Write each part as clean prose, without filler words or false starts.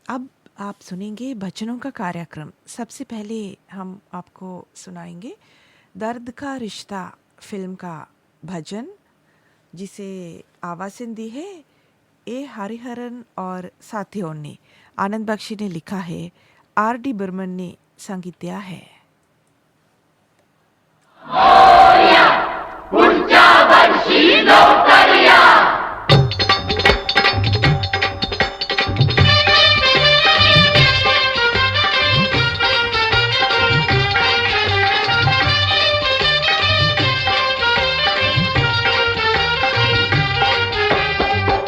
अब आप सुनेंगे भजनों का कार्यक्रम। सबसे पहले हम आपको सुनाएंगे दर्द का रिश्ता फिल्म का भजन, जिसे आवाज़ें दी है ए हरिहरन और साथियों ने। आनंद बख्शी ने लिखा है, आर डी बर्मन ने संगीत दिया है। पुढच्या वर्षी लवकर या.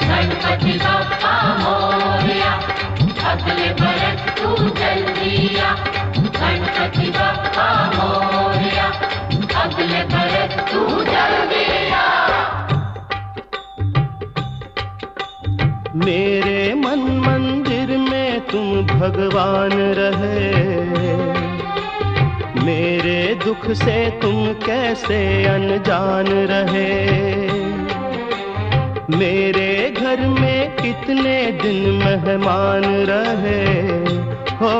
गणपती बाप्पा मोरया, अगले बरस तू जल्दी आ. गणपती बाप्पा मोरया, अगले बरस तू जल्दी आ. मेरे मन मंदिर में तुम भगवान रहे, मेरे दुख से तुम कैसे अनजान रहे. मेरे घर में कितने दिन मेहमान रहे हो,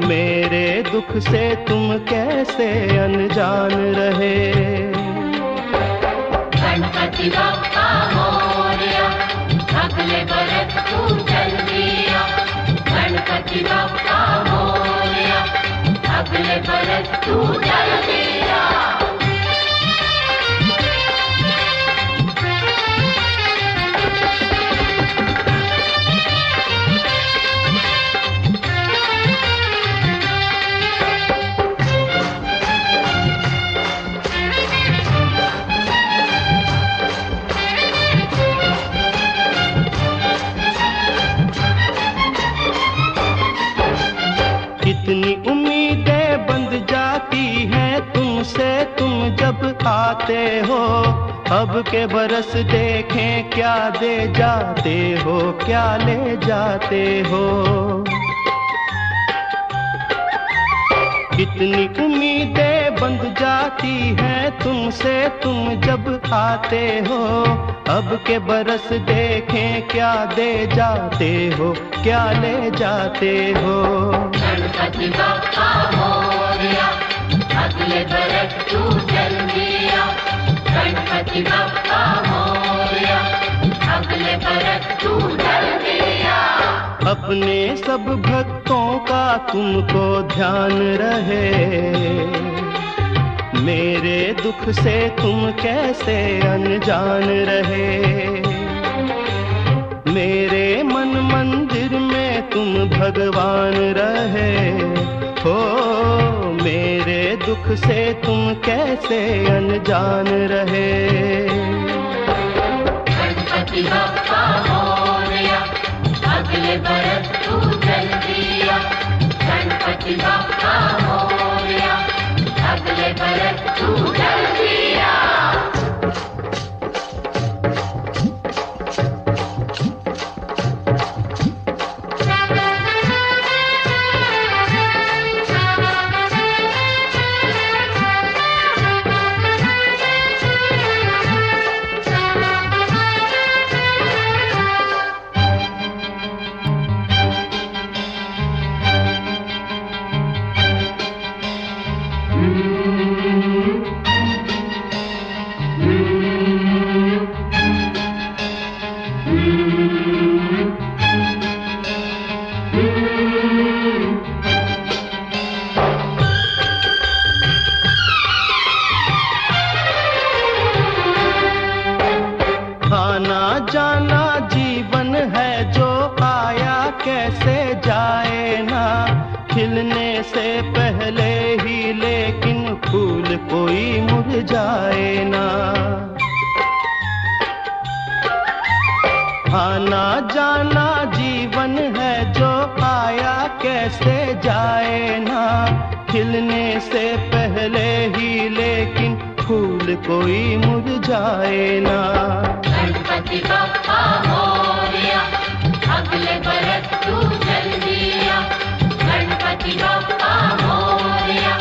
मेरे दुख से तुम कैसे अनजान रहे. गणपती बाप्पा मोरया, अगले बरस तू जल्दी आ. गणपती बाप्पा मोरया, अगले बरस तू जल्दी आ. कितनी उम्मीदें बंध जाती हैं तुमसे तुम जब आते हो. अब के बरस देखें क्या दे जाते हो, क्या ले जाते हो. कितनी उम्मीदें बंध जाती हैं तुमसे तुम जब आते हो. अब के बरस देखें क्या दे जाते हो, क्या ले जाते हो. गणपती बाप्पा मोरया, अगले बरस तू जल्दी आ. गणपती बाप्पा मोरया, अगले बरस तू जल्दी आ. अपने सब भक्तों का तुमको ध्यान रहे, मेरे दुख से तुम कैसे अनजान रहे. मेरे मन मंदिर में तुम भगवान रहे हो, मेरे दुख से तुम कैसे अनजान रहे. गणपती बाप्पा मोरया, अगले बरस तू जल्दी आ. गणपती बाप्पा मोरया, अगले बरस तू जल्दी आ. आना जाना जीवन है जो आया कैसे जाए ना. खिलने से पहले ही लेकिन फूल कोई मुरझाए ना. आना जाना जीवन है जो आया कैसे जाए ना. खिलने से पहले ही लेकिन फूल कोई मुरझाए ना. गणपती बाप्पा मोरया, अगले बरस तू जल्दी आ. गणपती बाप्पा मोरया,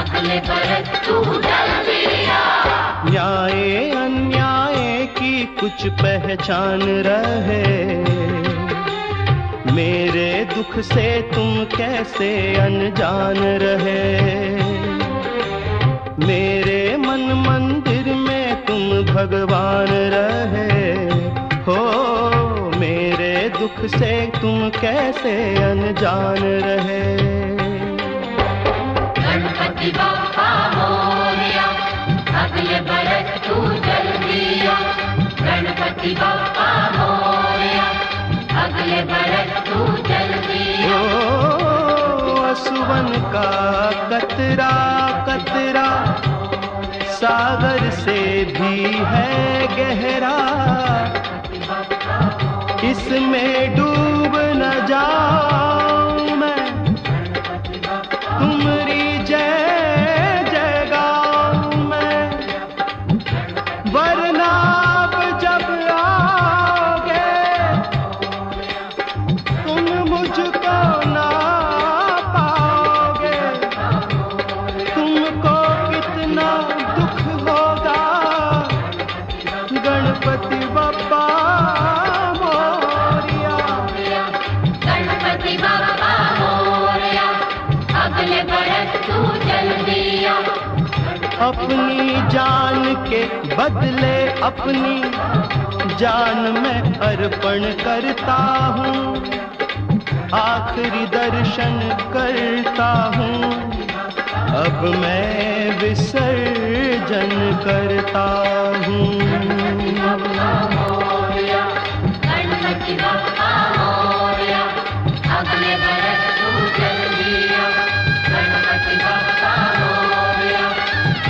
अगले बरस तू जल्दी आ. न्याय अन्याय की कुछ पहचान रहे, मेरे दुख से तुम कैसे अनजान रहे। मेरे मन मंदिर में तुम भगवान रहे हो, मेरे दुख से तुम कैसे अनजान रहे। गणपति बप्पा मोरया, अगले बरस तू जल्दी आ। गणपति बप्पा मोरया, अगले बरस तू जल्दी आ। असुवन का कतरा कतरा सागर से भी है गहरा, इसमें डूब न जाऊं मैं, तुम्हारी जय जय गाऊं मैं। वरना अब जब आओगे तुम मुझको ना पाओगे, तुमको कितना दुख होगा। गणपति बप्पा मोरया, गणपति बप्पा मोरया, अगले बरस तू जल्दी आ। अपनी जान के बदले अपनी जान मैं अर्पण करता हूँ, आखिरी दर्शन करता हूँ, अब मैं विसर्जन करता हूँ। गणपति बप्पा मोरया, अगले बरस तू जल्दी आ। गणपति बप्पा मोरया,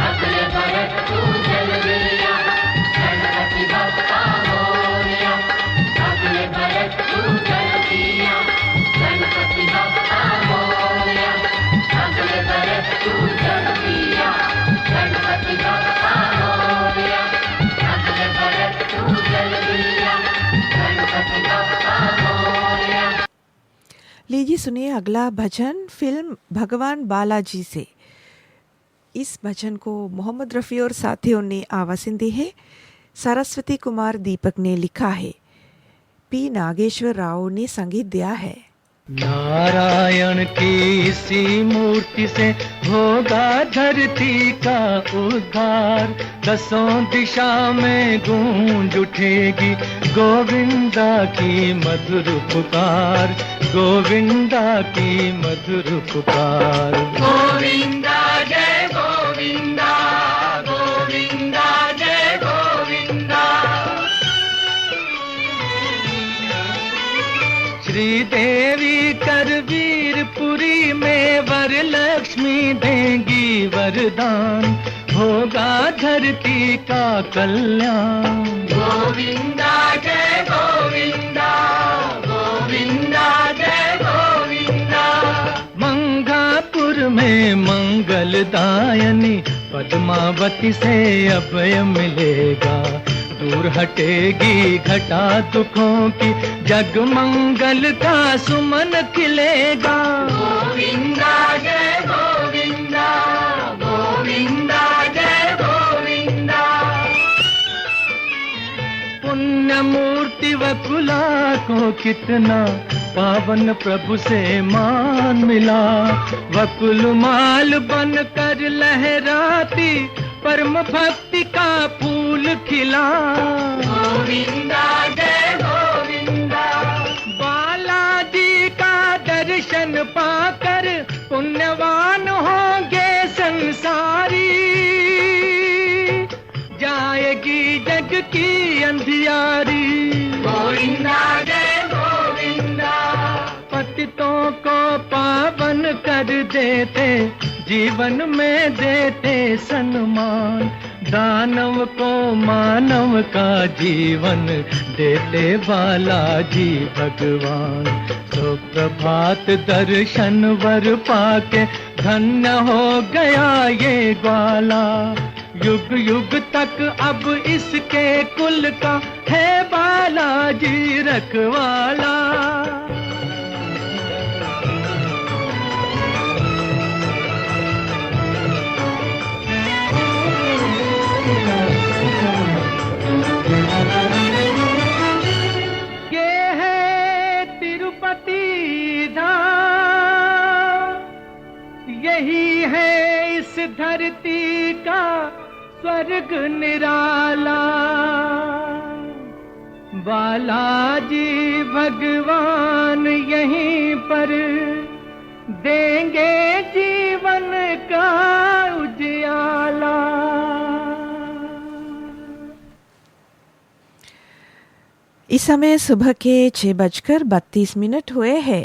अगले बरस तू जल्दी आ। गणपति बप्पा मोरया, अगले बरस तू जल्दी आ। गणपति बप्पा मोरया, अगले बरस तू जल्दी आ। गणपति बप्पा मोरया, अगले बरस तू जल्दी आ। गणपति बप्पा मोरया। लीजिए सुनिए अगला भजन फिल्म भगवान बालाजी से। इस भजन को मोहम्मद रफ़ी और साथियों ने आवाज़ें दी है। सरस्वती कुमार दीपक ने लिखा है, पी नागेश्वर राव ने संगीत दिया है। नारायण की इसी मूर्ति से होगा धरती का उद्धार, दसों दिशा में गूंज उठेगी गोविंदा की मधुर पुकार, गोविंदा की मधुर पुकार। गोविंदा जय गोविंदा, गोविंदा जय गोविंदा। श्री देवी करवीरपुरी में वर लक्ष्मी देंगी वरदान, होगा धरती का कल्याण। गोविंदा जय गोविंदा, गोविंदा जय गोविंदा। मंगापुर में मंगलदायनी पद्मावती से अभय मिलेगा, दूर हटेगी घटा दुखों की, जग मंगल का सुमन खिलेगा। गोविंदा जय गोविंदा, गोविंदा जय गोविंदा। पुण्य मूर्ति वकुला को कितना पावन प्रभु से मान मिला, वकुल माल बन कर लहराती परम भक्ति का फूल खिला। गोविंदा जय गोविंदा। बालाजी का दर्शन पाकर पुण्यवान होंगे संसारी, जाएगी जग की अंधियारी। गोविंदा जय गोविंदा। पतितों को पावन कर देते, जीवन में देते सम्मान, दानव को मानव का जीवन देते बालाजी भगवान। तो प्रभात दर्शन वर पाके धन्य हो गया ये ग्वाला, युग युग तक अब इसके कुल का है बालाजी रखवाला। धरती का स्वर्ग निराला, बालाजी भगवान यहीं पर देंगे जीवन का उजियाला। इस समय सुबह के 6:32 हुए हैं।